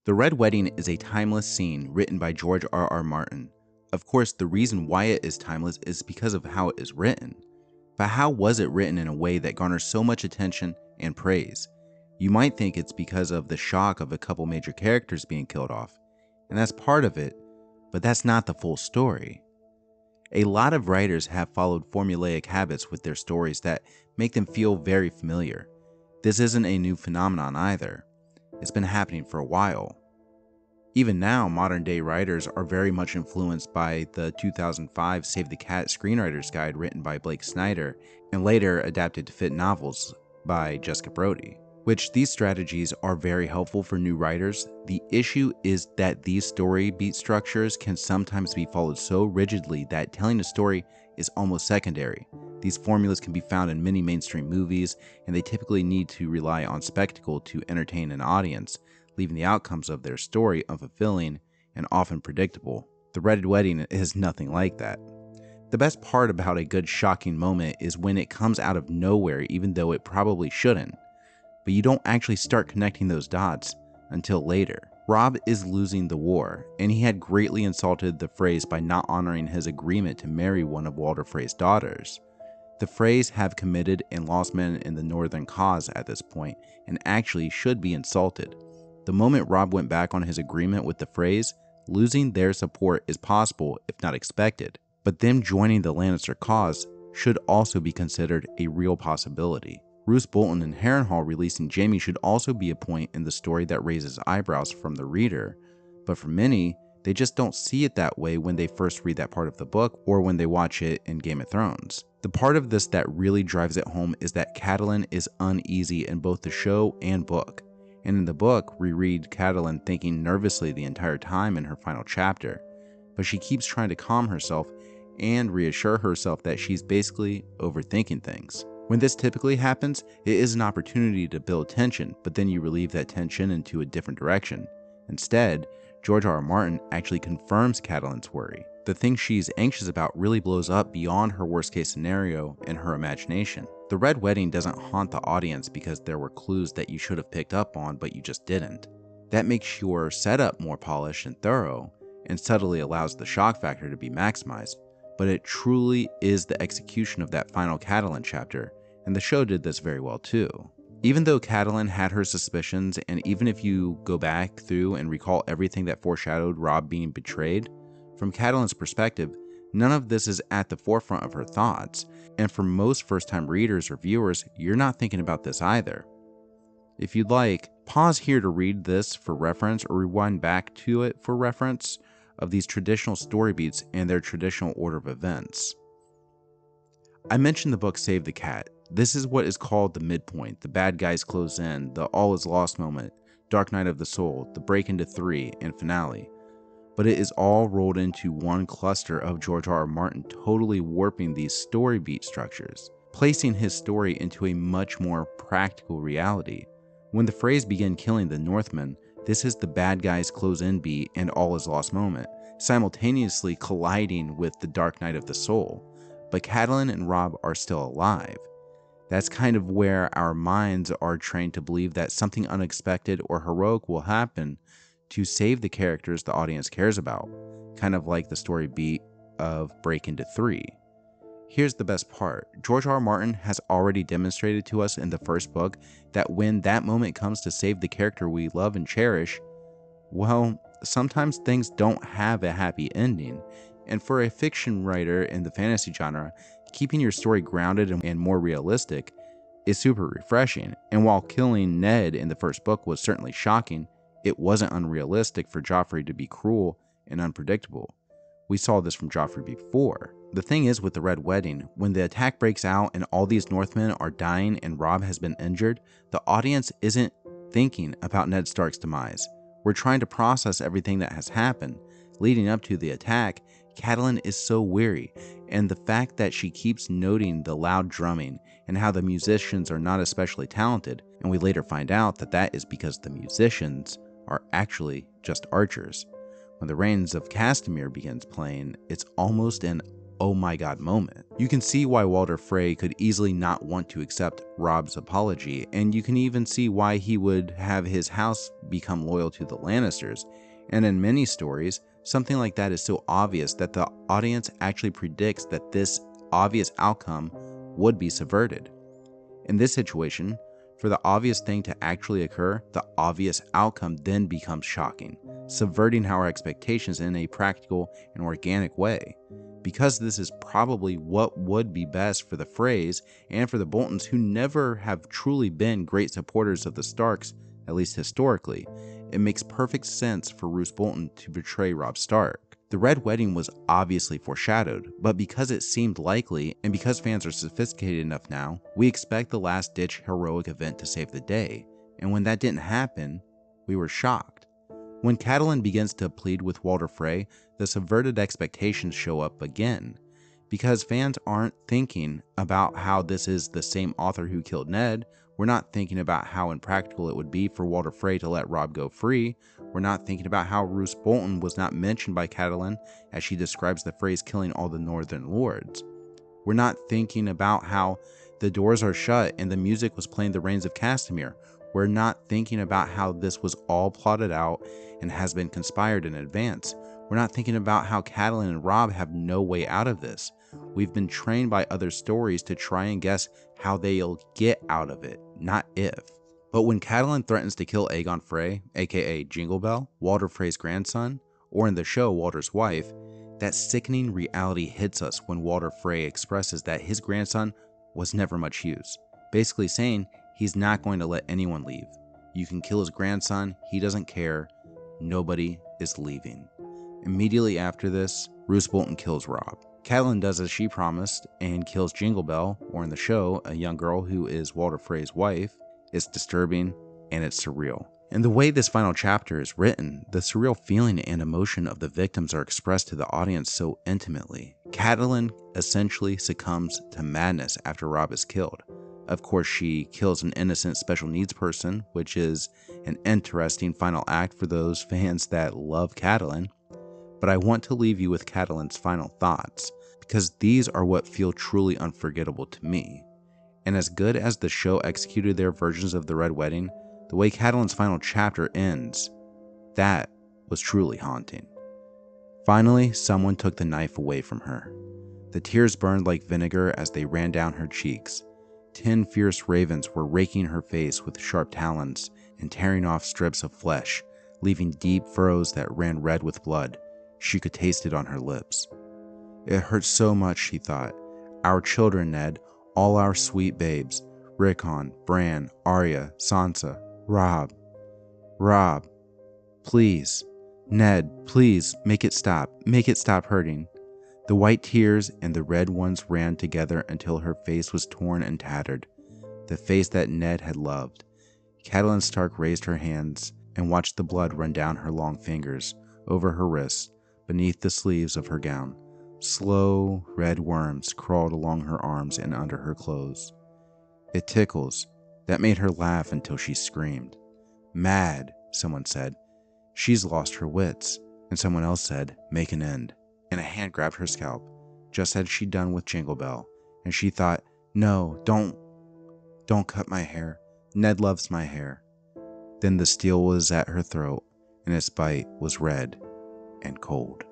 The Red Wedding is a timeless scene written by George R.R. Martin. Of course, the reason why it is timeless is because of how it is written. But how was it written in a way that garners so much attention and praise? You might think it's because of the shock of a couple major characters being killed off, and that's part of it, but that's not the full story. A lot of writers have followed formulaic habits with their stories that make them feel very familiar. This isn't a new phenomenon either. It's been happening for a while. Even now, modern-day writers are very much influenced by the 2005 Save the Cat Screenwriter's Guide written by Blake Snyder and later adapted to fit novels by Jessica Brody. Which these strategies are very helpful for new writers. The issue is that these story beat structures can sometimes be followed so rigidly that telling a story is almost secondary. These formulas can be found in many mainstream movies, and they typically need to rely on spectacle to entertain an audience, leaving the outcomes of their story unfulfilling and often predictable. The Red Wedding is nothing like that. The best part about a good shocking moment is when it comes out of nowhere, even though it probably shouldn't. But you don't actually start connecting those dots until later. Rob is losing the war, and he had greatly insulted the Freys by not honoring his agreement to marry one of Walder Frey's daughters. The Freys have committed and lost men in the Northern cause at this point, and actually should be insulted. The moment Rob went back on his agreement with the Freys, losing their support is possible if not expected, but them joining the Lannister cause should also be considered a real possibility. Roose Bolton and Harrenhal releasing Jaime should also be a point in the story that raises eyebrows from the reader, but for many, they just don't see it that way when they first read that part of the book or when they watch it in Game of Thrones. The part of this that really drives it home is that Catelyn is uneasy in both the show and book. And in the book, we read Catelyn thinking nervously the entire time in her final chapter, but she keeps trying to calm herself and reassure herself that she's basically overthinking things. When this typically happens, it is an opportunity to build tension, but then you relieve that tension into a different direction. Instead, George R.R. Martin actually confirms Catelyn's worry. The thing she's anxious about really blows up beyond her worst-case scenario in her imagination. The Red Wedding doesn't haunt the audience because there were clues that you should have picked up on but you just didn't. That makes your setup more polished and thorough, and subtly allows the shock factor to be maximized. But it truly is the execution of that final Catelyn chapter, and the show did this very well too. Even though Catelyn had her suspicions, and even if you go back through and recall everything that foreshadowed Rob being betrayed, from Catelyn's perspective, none of this is at the forefront of her thoughts, and for most first-time readers or viewers, you're not thinking about this either. If you'd like, pause here to read this for reference or rewind back to it for reference of these traditional story beats and their traditional order of events. I mentioned the book Save the Cat. This is what is called the midpoint, the bad guys close in, the all is lost moment, Dark Night of the Soul, the break into 3, and finale. But it is all rolled into one cluster of George R.R. Martin totally warping these story beat structures, placing his story into a much more practical reality. When the Freys begin killing the Northmen, this is the bad guys close in beat and all is lost moment, simultaneously colliding with the Dark Night of the Soul. But Catelyn and Rob are still alive. That's kind of where our minds are trained to believe that something unexpected or heroic will happen to save the characters the audience cares about, kind of like the story beat of Break into 3. Here's the best part. George R.R. Martin has already demonstrated to us in the first book that when that moment comes to save the character we love and cherish, well, sometimes things don't have a happy ending. And for a fiction writer in the fantasy genre, keeping your story grounded and more realistic is super refreshing. And while killing Ned in the first book was certainly shocking, it wasn't unrealistic for Joffrey to be cruel and unpredictable. We saw this from Joffrey before. The thing is with the Red Wedding, when the attack breaks out and all these Northmen are dying and Rob has been injured, the audience isn't thinking about Ned Stark's demise. We're trying to process everything that has happened. Leading up to the attack, Catelyn is so weary, and the fact that she keeps noting the loud drumming and how the musicians are not especially talented, and we later find out that that is because the musicians are actually just archers. When the Rains of Castamere begins playing, it's almost an oh my god moment. You can see why Walder Frey could easily not want to accept Robb's apology, and you can even see why he would have his house become loyal to the Lannisters. And in many stories, something like that is so obvious that the audience actually predicts that this obvious outcome would be subverted. In this situation, for the obvious thing to actually occur, the obvious outcome then becomes shocking, subverting our expectations in a practical and organic way. Because this is probably what would be best for the Freys and for the Boltons, who never have truly been great supporters of the Starks, at least historically, it makes perfect sense for Roose Bolton to betray Robb Stark. The Red Wedding was obviously foreshadowed, but because it seemed likely, and because fans are sophisticated enough now, we expect the last-ditch heroic event to save the day, and when that didn't happen, we were shocked. When Catelyn begins to plead with Walder Frey, the subverted expectations show up again. Because fans aren't thinking about how this is the same author who killed Ned, we're not thinking about how impractical it would be for Walder Frey to let Robb go free, we're not thinking about how Roose Bolton was not mentioned by Catelyn as she describes the Freys killing all the Northern Lords. We're not thinking about how the doors are shut and the music was playing the Rains of Castamere. We're not thinking about how this was all plotted out and has been conspired in advance. We're not thinking about how Catelyn and Robb have no way out of this. We've been trained by other stories to try and guess how they'll get out of it, not if. But when Catelyn threatens to kill Aegon Frey, aka Jingle Bell, Walder Frey's grandson, or in the show Walder's wife, that sickening reality hits us when Walder Frey expresses that his grandson was never much use, basically saying he's not going to let anyone leave. You can kill his grandson, he doesn't care, nobody is leaving. Immediately after this, Roose Bolton kills Robb. Catelyn does as she promised and kills Jingle Bell, or in the show, a young girl who is Walder Frey's wife. It's disturbing and it's surreal. And the way this final chapter is written, the surreal feeling and emotion of the victims are expressed to the audience so intimately. Catelyn essentially succumbs to madness after Robb is killed. Of course, she kills an innocent special needs person, which is an interesting final act for those fans that love Catelyn. But I want to leave you with Catelyn's final thoughts, because these are what feel truly unforgettable to me. And as good as the show executed their versions of the Red Wedding, the way Catelyn's final chapter ends, that was truly haunting. Finally, someone took the knife away from her. The tears burned like vinegar as they ran down her cheeks. 10 fierce ravens were raking her face with sharp talons and tearing off strips of flesh, leaving deep furrows that ran red with blood. She could taste it on her lips. It hurt so much, she thought. Our children, Ned, all our sweet babes. Rickon, Bran, Arya, Sansa, Robb. Robb. Please. Ned, please, make it stop. Make it stop hurting. The white tears and the red ones ran together until her face was torn and tattered. The face that Ned had loved. Catelyn Stark raised her hands and watched the blood run down her long fingers, over her wrists, beneath the sleeves of her gown. Slow, red worms crawled along her arms and under her clothes. It tickles. That made her laugh until she screamed. Mad, someone said. She's lost her wits. And someone else said, make an end. And a hand grabbed her scalp, just as she'd done with Jingle Bell. And she thought, no, don't cut my hair. Ned loves my hair. Then the steel was at her throat, and its bite was red and cold.